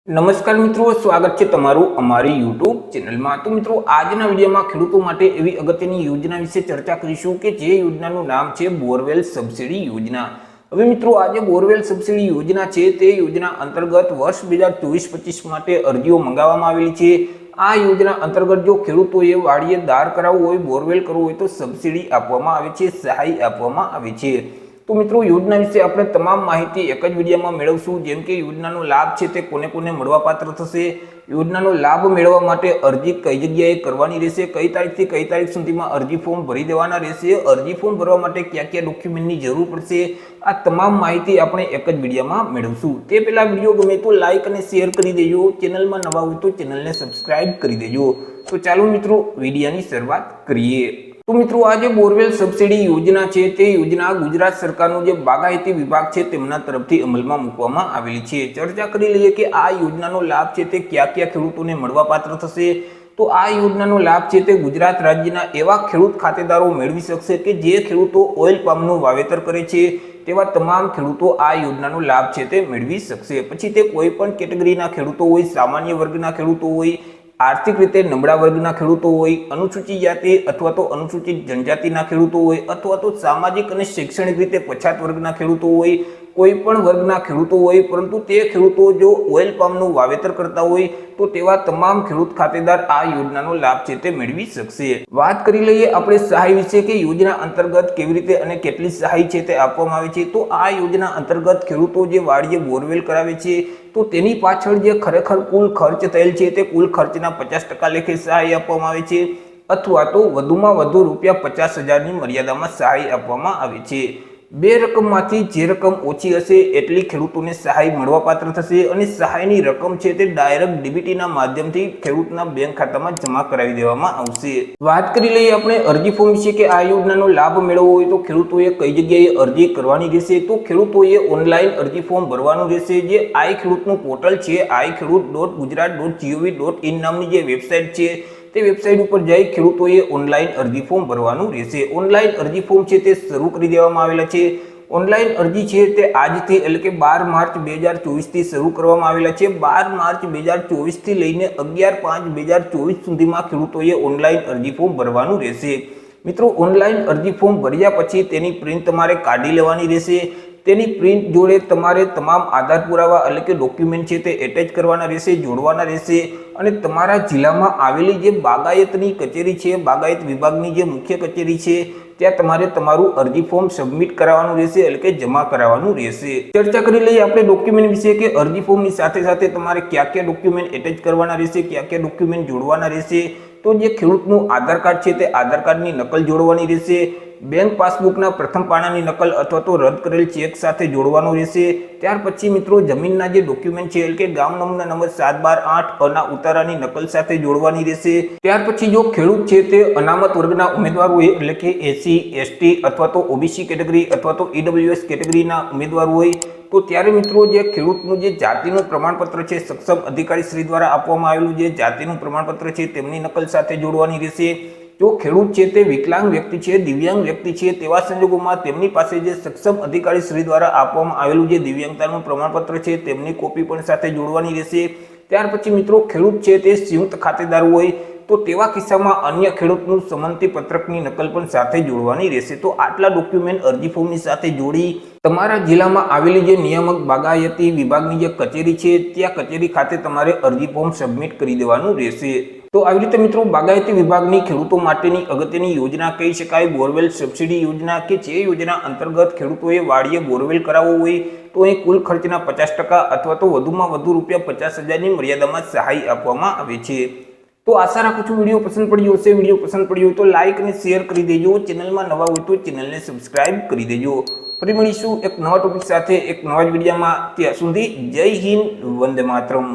નમસ્કાર મિત્રો, સ્વાગત છે તમારું અમારી YouTube ચેનલમાં। તો મિત્રો આજના વિડીયોમાં ખેડૂતો માટે એવી અગત્યની યોજના વિશે ચર્ચા કરીશું કે જે યોજનાનું નામ છે બોરવેલ સબસિડી યોજના। હવે મિત્રો આજે બોરવેલ સબસિડી યોજના છે તે યોજના અંતર્ગત વર્ષ 2024-25 માટે અરજીઓ મંગાવવામાં આવેલી છે। આ યોજના અંતર્ગત જો ખેડૂતોએ વાડીએ દાર કરાવવું હોય, બોરવેલ કરવું હોય તો સબસિડી આપવામાં આવે છે, સહાય આપવામાં આવે છે। તો મિત્રો યોજના વિશે આપણે તમામ માહિતી એક જ વિડીયોમાં મેળવશું, જેમ કે યોજનાનો લાભ છે તે કોને કોને મળવાપાત્ર થશે, યોજનાનો લાભ મેળવવા માટે અરજી કઈ જગ્યાએ કરવાની રહેશે, કઈ તારીખથી કઈ તારીખ સુધીમાં અરજી ફોર્મ ભરી દેવાના રહેશે, અરજી ફોર્મ ભરવા માટે કયા કયા ડોક્યુમેન્ટની જરૂર પડશે, આ તમામ માહિતી આપણે એક જ વિડીયોમાં મેળવશું। તે પહેલા વિડીયો ગમે તો લાઈક અને શેર કરી દેજો, ચેનલમાં નવા હોય તો ચેનલને સબસ્ક્રાઇબ કરી દેજો। તો ચાલો મિત્રો વિડીયોની શરૂઆત કરીએ। તો મિત્રો આ જે બોરવેલ સબસિડી યોજના છે તે યોજના ગુજરાત સરકારનો જે બાગાયતી વિભાગ છે તેમના તરફથી અમલમાં મૂકવામાં આવેલી છે। ચર્ચા કરી લઈએ કે આ યોજનાનો લાભ છે તે કયા કયા ખેડૂતોને મળવાપાત્ર થશે। તો આ યોજનાનો લાભ છે તે ગુજરાત રાજ્યના એવા ખેડૂત ખાતેદારો મેળવી શકશે કે જે ખેડૂતો ઓઇલ પામનું વાવેતર કરે છે તેવા તમામ ખેડૂતો આ યોજનાનો લાભ છે તે મેળવી શકશે। પછી તે કોઈ પણ કેટેગરીના ખેડૂતો હોય, સામાન્ય વર્ગના ખેડૂતો હોય, આર્થિક રીતે નબળા વર્ગના ખેડૂતો હોય, અનુસૂચિત જાતિ અથવા તો અનુસૂચિત જનજાતિના ખેડૂતો હોય, અથવા તો સામાજિક અને શૈક્ષણિક રીતે પછાત વર્ગના ખેડૂતો હોય, કોઈ પણ વર્ગના ખેડૂતો હોય, પરંતુ તે ખેડૂતો જો ઓઇલ પામનું વાવેતર કરતા હોય તો તેવા તમામ ખેડૂત ખાતેદાર આ યોજનાનો લાભ છે તે મેળવી શકશે। વાત કરી લઈએ આપણે સહાય વિશે કે યોજના અંતર્ગત કેવી રીતે અને કેટલી સહાય છે તે આપવામાં આવે છે। તો આ યોજના અંતર્ગત ખેડૂતો જે વાડીએ બોરવેલ કરાવે છે તો તેની પાછળ જે ખરેખર કુલ ખર્ચ થયેલ છે તે કુલ ખર્ચના 50% લેખે સહાય આપવામાં આવે છે, અથવા તો વધુમાં વધુ રૂપિયા 50,000ની મર્યાદામાં સહાય આપવામાં આવે છે। બે રકમમાંથી જે રકમ ઓછી હશે એટલી ખેડૂતોને સહાય મળવાપાત્ર થશે અને સહાયની રકમ છે તે ડાયરેક્ટ ડીબીટીના માધ્યમથી ખેડૂતના બેંક ખાતામાં જમા કરાવી દેવામાં આવશે। વાત કરી લઈએ આપણે અરજી ફોર્મ વિશે કે આ યોજનાનો લાભ મેળવવો હોય તો ખેડૂતોએ કઈ જગ્યાએ અરજી કરવાની રહેશે। તો ખેડૂતોએ ઓનલાઈન અરજી ફોર્મ ભરવાનું રહેશે। જે આઈ ખેડૂતનું પોર્ટલ છે iKhedoot.gujarat.gov.in નામની જે વેબસાઇટ છે તે વેબસાઇટ ઉપર જઈ ખેડૂતોએ ઓનલાઈન અરજી ફોર્મ ભરવાનું રહેશે। ઓનલાઈન અરજી ફોર્મ છે તે શરૂ કરી દેવામાં આવેલા છે। ઓનલાઈન અરજી છે તે આજથી એટલે કે 12 માર્ચ 2024 થી શરૂ કરવામાં આવેલા છે। 12 માર્ચ 2024 થી લઈને 11/5/2024 સુધીમાં ખેડૂતોએ ઓનલાઈન અરજી ફોર્મ ભરવાનું રહેશે। મિત્રો ઓનલાઈન અરજી ફોર્મ ભર્યા પછી તેની પ્રિન્ટ તમારે કાઢી લેવાની રહેશે। તેની પ્રિન્ટ જોડે તમારે તમામ આધાર પુરાવા એટલે કે ડોક્યુમેન્ટ છે તે એટેચ કરવાના રહેશે, જોડવાના રહેશે અને તમારા જિલ્લામાં આવેલી જે બાગાયતની કચેરી છે, બાગાયત વિભાગની જે મુખ્ય કચેરી છે ત્યાં તમારે તમારું અરજી ફોર્મ સબમિટ કરાવવાનું રહેશે એટલે કે જમા કરાવવાનું રહેશે। ચર્ચા કરી લઈએ આપણે ડોક્યુમેન્ટ વિશે કે અરજી ફોર્મની સાથે સાથે તમારે કયા કયા ડોક્યુમેન્ટ એટેચ કરવાના રહેશે, કયા કયા ડોક્યુમેન્ટ જોડવાના રહેશે। તો જે ખેડૂતનું આધાર કાર્ડ છે તે આધાર કાર્ડની નકલ જોડવાની રહેશે, બેંક પાસબુકના પ્રથમ પાનાની નકલ અથવા તો રદ કરેલ ચેક સાથે જોડવાનું રહેશે। ત્યાર પછી મિત્રો જમીનના જે ડોક્યુમેન્ટ છે એટલે કે ગામ નમૂના નંબર 7/12/8 ના ઉતારાની નકલ સાથે જોડવાની રહેશે। ત્યાર પછી જો ખેડૂત છે તે અનામત વર્ગના ઉમેદવાર હોય એટલે કે SC, ST અથવા તો OBC કેટેગરી અથવા તો EWS કેટેગરીના ઉમેદવાર હોય તો ત્યારે મિત્રો જે ખેડૂતનું જે જાતિનું પ્રમાણપત્ર છે સક્ષમ અધિકારી શ્રી દ્વારા આપવામાં આવેલું જે જાતિનું પ્રમાણપત્ર છે તેમની નકલ સાથે જોડવાની રહેશે। જો ખેડૂત છે તે વિકલાંગ વ્યક્તિ છે, દિવ્યાંગ વ્યક્તિ છે, તેવા સંજોગોમાં તેમની પાસે જે સક્ષમ અધિકારી શ્રી દ્વારા આપવામાં આવેલું જે દિવ્યાંગતાનું પ્રમાણપત્ર છે તેમની કોપી પણ સાથે જોડવાની રહેશે। ત્યાર પછી મિત્રો ખેડૂત છે તે સંયુક્ત ખાતેદાર હોય તો તેવા કિસ્સામાં અન્ય ખેડૂતનું સંમતિ પત્રકની નકલ પણ સાથે જોડવાની રહેશે। તો આટલા ડોક્યુમેન્ટ અરજી ફોર્મની સાથે જોડી તમારા જિલ્લામાં આવેલી જે નિયામક બાગાયતી વિભાગની જે કચેરી છે ત્યાં કચેરી ખાતે તમારે અરજી ફોર્મ સબમિટ કરી દેવાનું રહેશે। તો આવી રીતે મિત્રો બાગાયતી વિભાગની ખેડૂતો માટેની અગત્યની યોજના કહી શકાય બોરવેલ સબસિડી યોજના કે જે યોજના અંતર્ગત ખેડૂતોએ વાડીએ બોરવેલ કરાવવો હોય તો અહીં કુલ ખર્ચના 50% અથવા તો વધુમાં વધુ રૂપિયા 50,000ની મર્યાદામાં સહાય આપવામાં આવે છે। તો આશા રાખું છું વિડીયો પસંદ પડ્યો હશે। વિડીયો પસંદ પડ્યો હોય તો લાઈક અને શેર કરી દેજો, ચેનલમાં નવા હોય તો ચેનલને સબસ્ક્રાઇબ કરી દેજો। ફરી મળીશું એક નવા ટોપિક સાથે એક નવા જ વિડીયોમાં। ત્યાં સુધી જય હિન્દ, વંદે માતરમ।